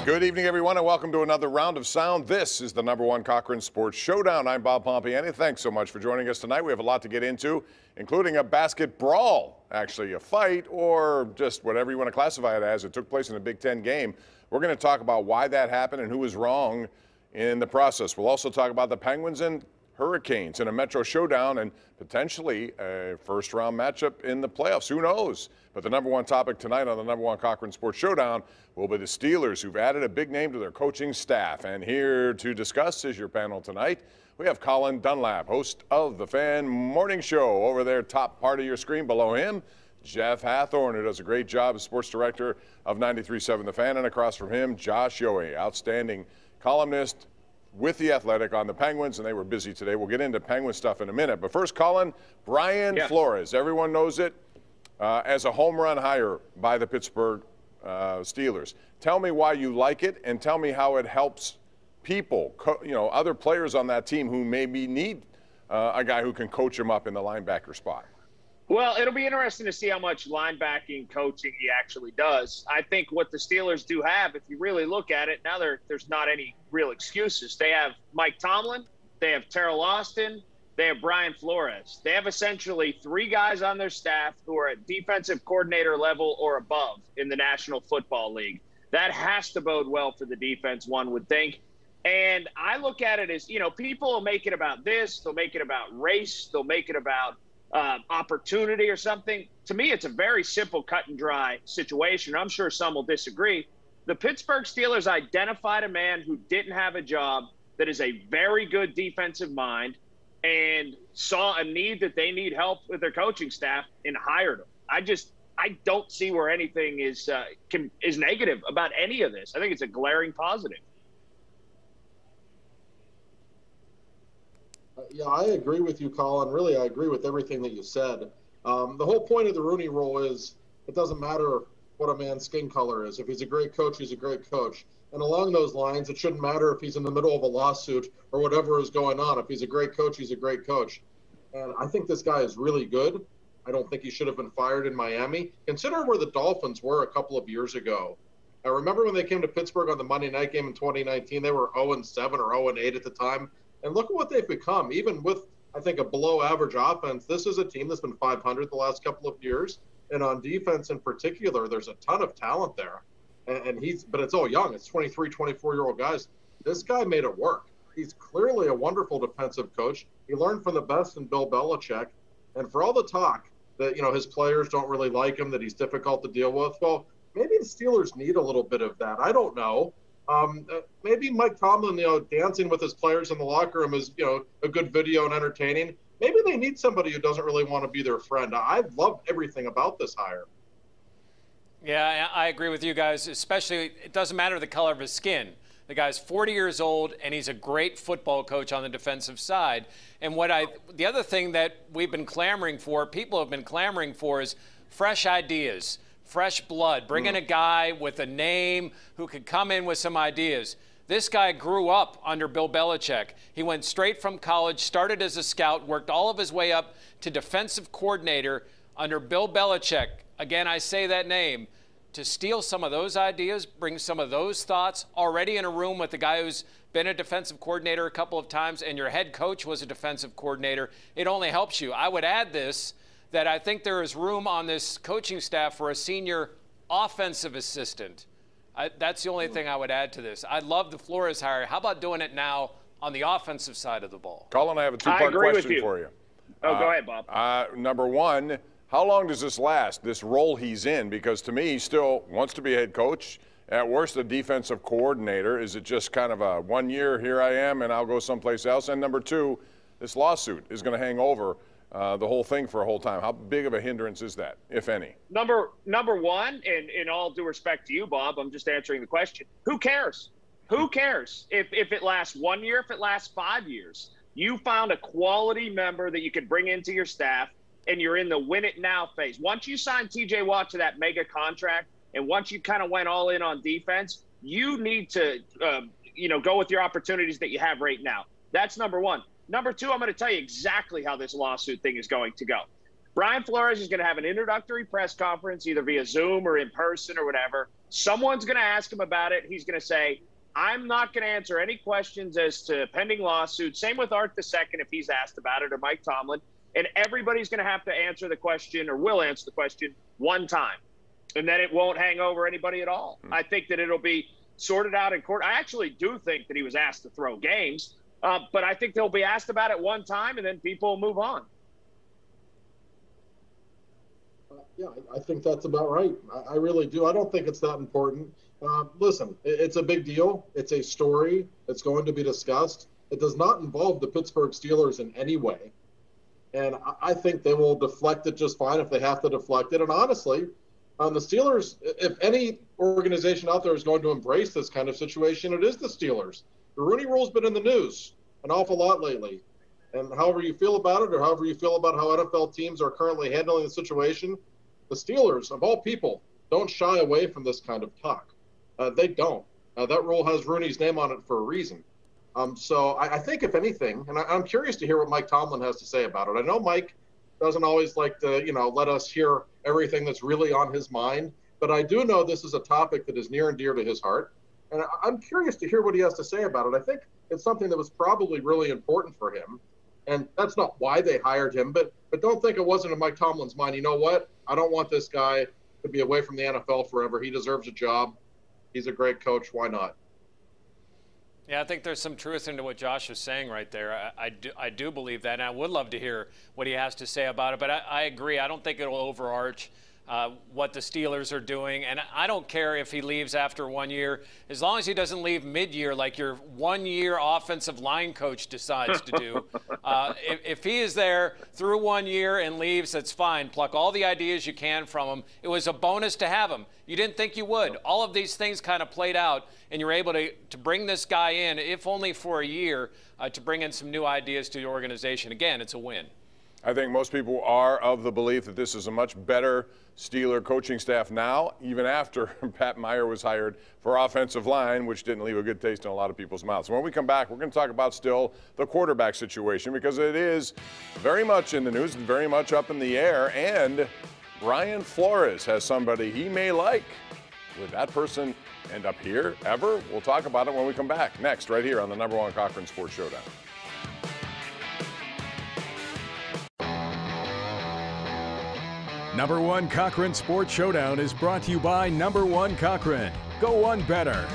Good evening, everyone, and welcome to another round of sound. This is the #1 Cochran Sports Showdown. I'm Bob Pompeani. Thanks so much for joining us tonight. We have a lot to get into, including a basket brawl, actually a fight, or just whatever you want to classify it as. It took place in a Big Ten game. We're going to talk about why that happened and who was wrong in the process. We'll also talk about the Penguins and Hurricanes in a Metro Showdown and potentially a first-round matchup in the playoffs. Who knows? But the #1 topic tonight on the #1 Cochran Sports Showdown will be the Steelers, who've added a big name to their coaching staff. And here to discuss is your panel tonight. We have Colin Dunlap, host of the Fan Morning Show. Over there, top part of your screen below him, Jeff Hathhorn, who does a great job as sports director of 93.7 The Fan. And across from him, Josh Yohe, outstanding columnist with The Athletic on the Penguins, and they were busy today. We'll get into Penguin stuff in a minute. But first, Colin, Brian Flores, everyone knows it, as a home run hire by the Pittsburgh Steelers. Tell me why you like it, and tell me how it helps people, other players on that team who maybe need a guy who can coach them up in the linebacker spot. Well, it'll be interesting to see how much linebacking coaching he actually does. I think what the Steelers do have, if you really look at it, now there's not any real excuses. They have Mike Tomlin, they have Terrell Austin, they have Brian Flores. They have essentially 3 guys on their staff who are at defensive coordinator level or above in the National Football League. That has to bode well for the defense, one would think. And I look at it as, people will make it about this, they'll make it about race, they'll make it about opportunity or something. To me, it's a very simple, cut and dry situation. I'm sure some will disagree. The Pittsburgh Steelers identified a man who didn't have a job that is a very good defensive mind and saw a need that they need help with their coaching staff and hired him. I don't see where anything is negative about any of this. I think it's a glaring positive. Yeah, I agree with you, Colin. Really, I agree with everything that you said. The whole point of the Rooney Rule is it doesn't matter what a man's skin color is. If he's a great coach, he's a great coach. And along those lines, it shouldn't matter if he's in the middle of a lawsuit or whatever is going on. If he's a great coach, he's a great coach. And I think this guy is really good. I don't think he should have been fired in Miami. Consider where the Dolphins were a couple of years ago. I remember when they came to Pittsburgh on the Monday night game in 2019, they were 0-7 or 0-8 at the time. And look at what they've become. Even with, I think, a below-average offense, this is a team that's been 500 the last couple of years. And on defense in particular, there's a ton of talent there. But it's all young. It's 23, 24-year-old guys. This guy made it work. He's clearly a wonderful defensive coach. He learned from the best in Bill Belichick. And for all the talk that, his players don't really like him, that he's difficult to deal with, well, maybe the Steelers need a little bit of that. I don't know. Maybe Mike Tomlin, dancing with his players in the locker room is, a good video and entertaining. Maybe they need somebody who doesn't really want to be their friend. I love everything about this hire. Yeah, I agree with you guys, especially it doesn't matter the color of his skin. The guy's 40 years old, and he's a great football coach on the defensive side. And the other thing that we've been clamoring for, people have been clamoring for, is fresh ideas. Fresh blood. Bring in a guy with a name who could come in with some ideas. This guy grew up under Bill Belichick. He went straight from college, started as a scout, worked all of his way up to defensive coordinator under Bill Belichick. Again, I say that name. To steal some of those ideas, bring some of those thoughts, already in a room with the guy who's been a defensive coordinator a couple of times and your head coach was a defensive coordinator, it only helps you. I would add this, that I think there is room on this coaching staff for a senior offensive assistant. That's the only thing I would add to this. I love the Flores hire. How about doing it now on the offensive side of the ball? Colin, I have a two-part question for you. Oh, go ahead, Bob. #1, how long does this last, this role he's in? Because to me, he still wants to be a head coach. At worst, a defensive coordinator. Is it just kind of a 1 year, here I am, and I'll go someplace else? And #2, this lawsuit is going to hang over the whole thing for a whole time. How big of a hindrance is that, if any? Number one, and in all due respect to you, Bob, I'm just answering the question. Who cares? Who cares if it lasts 1 year, if it lasts 5 years? You found a quality member that you could bring into your staff, and you're in the win it now phase. Once you signed TJ Watt to that mega contract, and once you kind of went all in on defense, you need to go with your opportunities that you have right now. That's #1. #2, I'm going to tell you exactly how this lawsuit thing is going to go. Brian Flores is going to have an introductory press conference, either via Zoom or in person or whatever. Someone's going to ask him about it. He's going to say, I'm not going to answer any questions as to pending lawsuits. Same with Art II if he's asked about it, or Mike Tomlin. And everybody's going to have to answer the question, or will answer the question, one time. And then it won't hang over anybody at all. I think that it'll be sorted out in court. I actually do think that he was asked to throw games, but I think they'll be asked about it one time, and then people will move on. Yeah, I think that's about right. I really do. I don't think it's that important. Listen, it's a big deal. It's a story. It's going to be discussed. It does not involve the Pittsburgh Steelers in any way. And I think they will deflect it just fine if they have to deflect it. And honestly, the Steelers, if any organization out there is going to embrace this kind of situation, it is the Steelers. The Rooney Rule's been in the news an awful lot lately. And however you feel about it, or however you feel about how NFL teams are currently handling the situation, the Steelers, of all people, don't shy away from this kind of talk. They don't. That rule has Rooney's name on it for a reason. So I think, if anything, and I'm curious to hear what Mike Tomlin has to say about it. I know Mike doesn't always like to, let us hear everything that's really on his mind, but I do know this is a topic that is near and dear to his heart. And I'm curious to hear what he has to say about it. I think it's something that was probably really important for him. And that's not why they hired him, but don't think it wasn't in Mike Tomlin's mind. You know what? I don't want this guy to be away from the NFL forever. He deserves a job. He's a great coach. Why not? Yeah, I think there's some truth into what Josh is saying right there. I do believe that, and I would love to hear what he has to say about it. But I agree. I don't think it'll overarch what the Steelers are doing. And I don't care if he leaves after 1 year, as long as he doesn't leave mid-year like your one-year offensive line coach decides to do. If he is there through 1 year and leaves, that's fine. Pluck all the ideas you can from him. It was a bonus to have him. You didn't think you would. All of these things kind of played out, and you're able to bring this guy in, if only for a year, to bring in some new ideas to the organization. Again, it's a win. I think most people are of the belief that this is a much better Steeler coaching staff now, even after Pat Meyer was hired for offensive line, which didn't leave a good taste in a lot of people's mouths. When we come back, we're going to talk about still the quarterback situation, because it is very much in the news and very much up in the air. And Brian Flores has somebody he may like. Would that person end up here ever? We'll talk about it when we come back. Next, right here on the #1 Cochran Sports Showdown. #1 Cochran Sports Showdown is brought to you by #1 Cochran. Go one better.